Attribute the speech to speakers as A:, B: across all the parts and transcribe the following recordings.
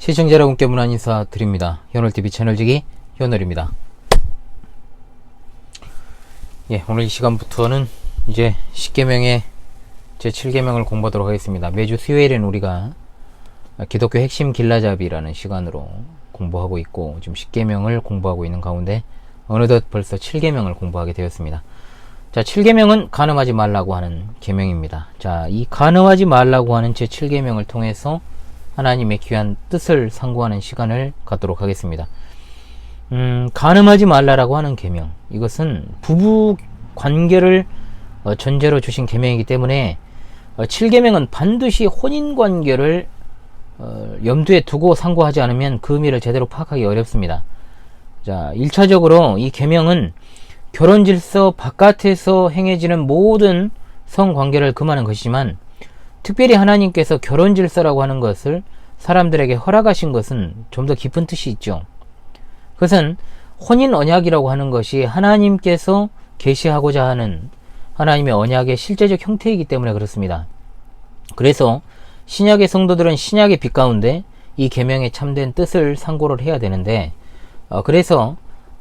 A: 시청자 여러분께 문안 인사 드립니다. 현월TV 채널지기 현월입니다. 예, 오늘 이 시간부터는 이제 10계명의 제7계명을 공부하도록 하겠습니다. 매주 수요일엔 우리가 기독교 핵심 길라잡이라는 시간으로 공부하고 있고, 지금 10계명을 공부하고 있는 가운데 어느덧 벌써 7계명을 공부하게 되었습니다. 자, 7계명은 간음하지 말라고 하는 계명입니다. 자, 이 간음하지 말라고 하는 제7계명을 통해서 하나님의 귀한 뜻을 상고하는 시간을 갖도록 하겠습니다. 간음하지 말라라고 하는 계명, 이것은 부부 관계를 전제로 주신 계명이기 때문에 7계명은 반드시 혼인 관계를 염두에 두고 상고하지 않으면 그 의미를 제대로 파악하기 어렵습니다. 자, 1차적으로 이 계명은 결혼 질서 바깥에서 행해지는 모든 성관계를 금하는 것이지만, 특별히 하나님께서 결혼 질서라고 하는 것을 사람들에게 허락하신 것은 좀 더 깊은 뜻이 있죠. 그것은 혼인 언약이라고 하는 것이 하나님께서 계시하고자 하는 하나님의 언약의 실제적 형태이기 때문에 그렇습니다. 그래서 신약의 성도들은 신약의 빛 가운데 이 계명의 참된 뜻을 상고를 해야 되는데, 그래서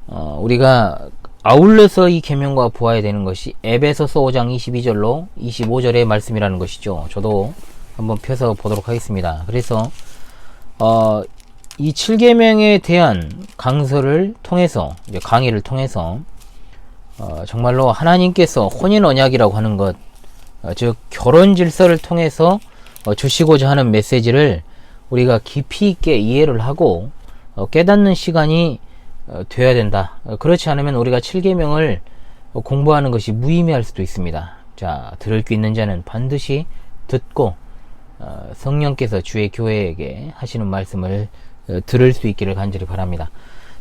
A: 우리가 아울러서 이 계명과 보아야 되는 것이 에베소서 5장 22절로 25절의 말씀이라는 것이죠. 저도 한번 펴서 보도록 하겠습니다. 그래서 이 7계명에 대한 강서를 통해서, 강의를 통해서 정말로 하나님께서 혼인 언약이라고 하는 것, 즉 결혼 질서를 통해서 주시고자 하는 메시지를 우리가 깊이 있게 이해를 하고 깨닫는 시간이 되어야 된다. 그렇지 않으면 우리가 7계명을 공부하는 것이 무의미할 수도 있습니다. 자, 들을 귀 있는 자는 반드시 듣고 성령께서 주의 교회에게 하시는 말씀을 들을 수 있기를 간절히 바랍니다.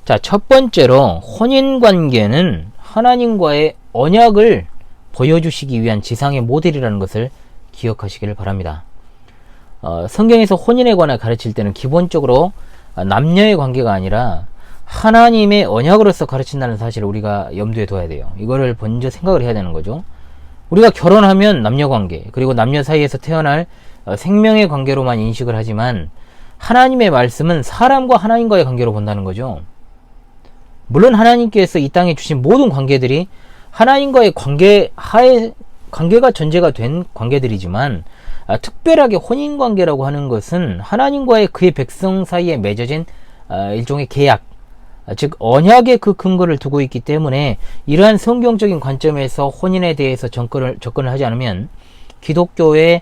A: 자, 첫 번째로 혼인관계는 하나님과의 언약을 보여주시기 위한 지상의 모델이라는 것을 기억하시기를 바랍니다. 성경에서 혼인에 관해 가르칠 때는 기본적으로 남녀의 관계가 아니라 하나님의 언약으로서 가르친다는 사실을 우리가 염두에 둬야 돼요. 이거를 먼저 생각을 해야 되는 거죠. 우리가 결혼하면 남녀관계, 그리고 남녀 사이에서 태어날 생명의 관계로만 인식을 하지만, 하나님의 말씀은 사람과 하나님과의 관계로 본다는 거죠. 물론 하나님께서 이 땅에 주신 모든 관계들이 하나님과의 관계가 전제가 된 관계들이지만, 특별하게 혼인관계라고 하는 것은 하나님과의 그의 백성 사이에 맺어진 일종의 계약, 즉 언약의 그 근거를 두고 있기 때문에, 이러한 성경적인 관점에서 혼인에 대해서 접근을 하지 않으면 기독교의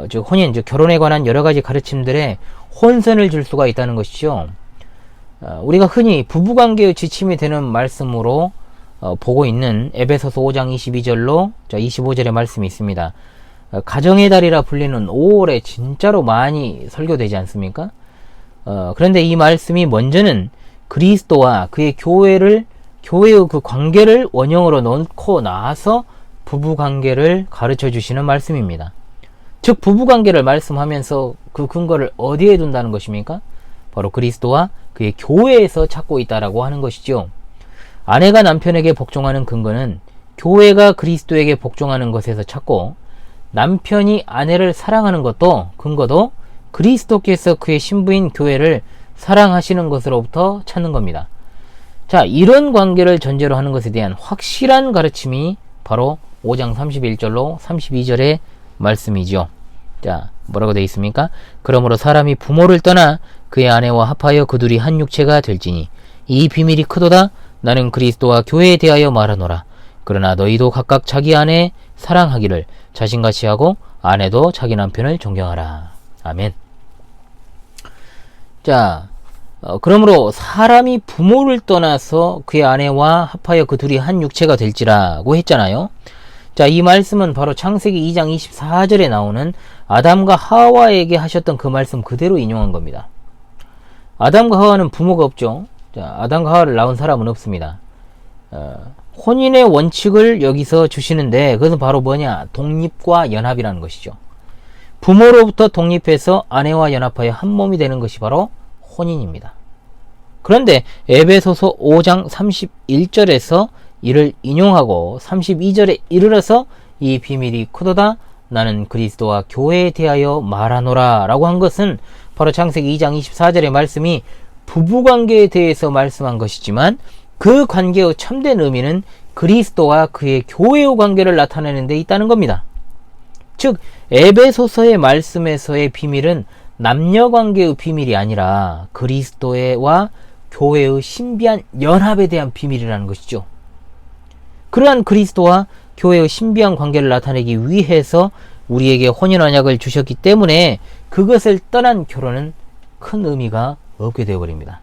A: 즉 혼인, 즉 결혼에 관한 여러 가지 가르침들에 혼선을 줄 수가 있다는 것이죠. 우리가 흔히 부부관계의 지침이 되는 말씀으로 보고 있는 에베소서 5장 22절로 25절의 말씀이 있습니다. 가정의 달이라 불리는 5월에 진짜로 많이 설교되지 않습니까? 그런데 이 말씀이 먼저는 그리스도와 그의 교회의 그 관계를 원형으로 놓고 나서 부부관계를 가르쳐 주시는 말씀입니다. 즉 부부관계를 말씀하면서 그 근거를 어디에 둔다는 것입니까? 바로 그리스도와 그의 교회에서 찾고 있다라고 하는 것이죠. 아내가 남편에게 복종하는 근거는 교회가 그리스도에게 복종하는 것에서 찾고, 남편이 아내를 사랑하는 근거도 그리스도께서 그의 신부인 교회를 사랑하시는 것으로부터 찾는 겁니다. 자, 이런 관계를 전제로 하는 것에 대한 확실한 가르침이 바로 5장 31절로 32절의 말씀이죠. 자, 뭐라고 되어 있습니까? 그러므로 사람이 부모를 떠나 그의 아내와 합하여 그 둘이 한 육체가 될지니 이 비밀이 크도다. 나는 그리스도와 교회에 대하여 말하노라. 그러나 너희도 각각 자기 아내 사랑하기를 자신같이 하고 아내도 자기 남편을 존경하라. 아멘. 자, 그러므로 사람이 부모를 떠나서 그의 아내와 합하여 그 둘이 한 육체가 될지라고 했잖아요. 자, 이 말씀은 바로 창세기 2장 24절에 나오는 아담과 하와에게 하셨던 그 말씀 그대로 인용한 겁니다. 아담과 하와는 부모가 없죠. 자, 아담과 하와를 낳은 사람은 없습니다. 혼인의 원칙을 여기서 주시는데, 그것은 바로 뭐냐? 독립과 연합이라는 것이죠. 부모로부터 독립해서 아내와 연합하여 한 몸이 되는 것이 바로 혼인입니다. 그런데 에베소서 5장 31절에서 이를 인용하고 32절에 이르러서 이 비밀이 크도다. 나는 그리스도와 교회에 대하여 말하노라 라고 한 것은 바로 창세기 2장 24절의 말씀이 부부관계에 대해서 말씀한 것이지만 그 관계의 참된 의미는 그리스도와 그의 교회의 관계를 나타내는 데 있다는 겁니다. 즉 에베소서의 말씀에서의 비밀은 남녀관계의 비밀이 아니라 그리스도와 교회의 신비한 연합에 대한 비밀이라는 것이죠. 그러한 그리스도와 교회의 신비한 관계를 나타내기 위해서 우리에게 혼인언약을 주셨기 때문에 그것을 떠난 결혼은 큰 의미가 없게 되어버립니다.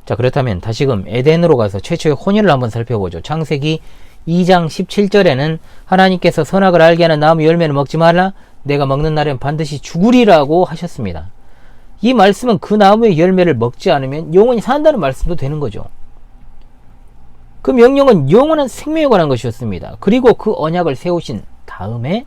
A: 자, 그렇다면 다시금 에덴으로 가서 최초의 혼인을 한번 살펴보죠. 창세기 2장 17절에는 하나님께서 선악을 알게 하는 나무 열매를 먹지 말라, 내가 먹는 날엔 반드시 죽으리라고 하셨습니다. 이 말씀은 그 나무의 열매를 먹지 않으면 영원히 산다는 말씀도 되는 거죠. 그 명령은 영원한 생명에 관한 것이었습니다. 그리고 그 언약을 세우신 다음에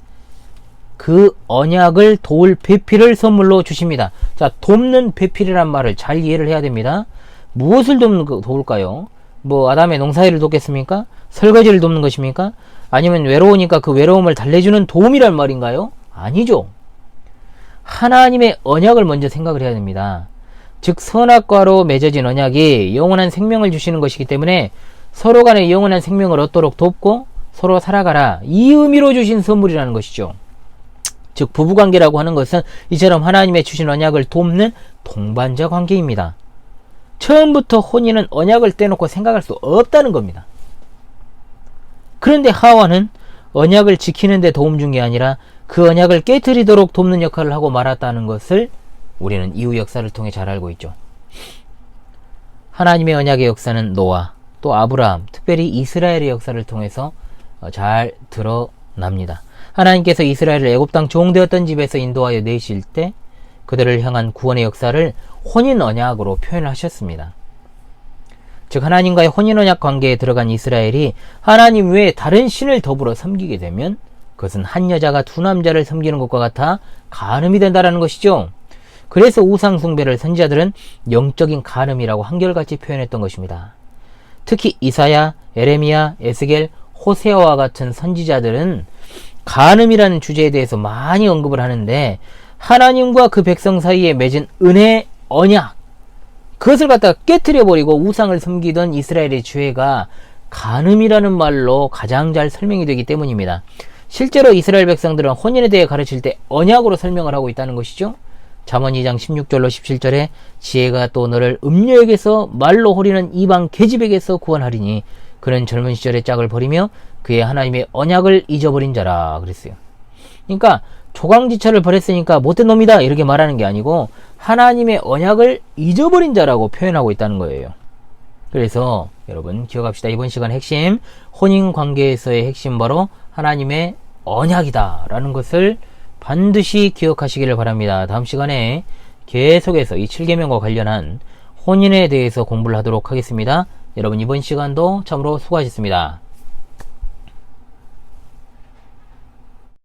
A: 그 언약을 도울 배필을 선물로 주십니다. 자, 돕는 배필이란 말을 잘 이해를 해야 됩니다. 무엇을 도울까요? 뭐 아담의 농사일을 돕겠습니까? 설거지를 돕는 것입니까? 아니면 외로우니까 그 외로움을 달래주는 도움이란 말인가요? 아니죠. 하나님의 언약을 먼저 생각을 해야 됩니다. 즉 선악과로 맺어진 언약이 영원한 생명을 주시는 것이기 때문에 서로 간에 영원한 생명을 얻도록 돕고 서로 살아가라, 이 의미로 주신 선물이라는 것이죠. 즉 부부관계라고 하는 것은 이처럼 하나님의 주신 언약을 돕는 동반자 관계입니다. 처음부터 혼인은 언약을 떼놓고 생각할 수 없다는 겁니다. 그런데 하와는 언약을 지키는 데 도움 준 게 아니라 그 언약을 깨트리도록 돕는 역할을 하고 말았다는 것을 우리는 이후 역사를 통해 잘 알고 있죠. 하나님의 언약의 역사는 노아, 또 아브라함, 특별히 이스라엘의 역사를 통해서 잘 드러납니다. 하나님께서 이스라엘을 애굽 땅 종되었던 집에서 인도하여 내실 때 그들을 향한 구원의 역사를 혼인 언약으로 표현을 하셨습니다. 즉 하나님과의 혼인 언약 관계에 들어간 이스라엘이 하나님 외에 다른 신을 더불어 섬기게 되면 그것은 한 여자가 두 남자를 섬기는 것과 같아 간음이 된다는 것이죠. 그래서 우상 숭배를 선지자들은 영적인 간음이라고 한결같이 표현했던 것입니다. 특히 이사야, 에레미야, 에스겔, 호세아와 같은 선지자들은 간음이라는 주제에 대해서 많이 언급을 하는데 하나님과 그 백성 사이에 맺은 은혜, 언약, 그것을 갖다가 깨트려버리고 우상을 섬기던 이스라엘의 죄가 간음이라는 말로 가장 잘 설명이 되기 때문입니다. 실제로 이스라엘 백성들은 혼인에 대해 가르칠 때 언약으로 설명을 하고 있다는 것이죠. 잠언 2장 16절로 17절에 지혜가 또 너를 음녀에게서 말로 호리는 이방 계집에게서 구원하리니 그는 젊은 시절의 짝을 버리며 그의 하나님의 언약을 잊어버린 자라 그랬어요. 그러니까 조강지처를 버렸으니까 못된 놈이다 이렇게 말하는 게 아니고 하나님의 언약을 잊어버린 자라고 표현하고 있다는 거예요. 그래서 여러분 기억합시다. 이번 시간 핵심, 혼인관계에서의 핵심 바로 하나님의 언약이다 라는 것을 반드시 기억하시기를 바랍니다. 다음 시간에 계속해서 이 7계명과 관련한 혼인에 대해서 공부를 하도록 하겠습니다. 여러분 이번 시간도 참으로 수고하셨습니다.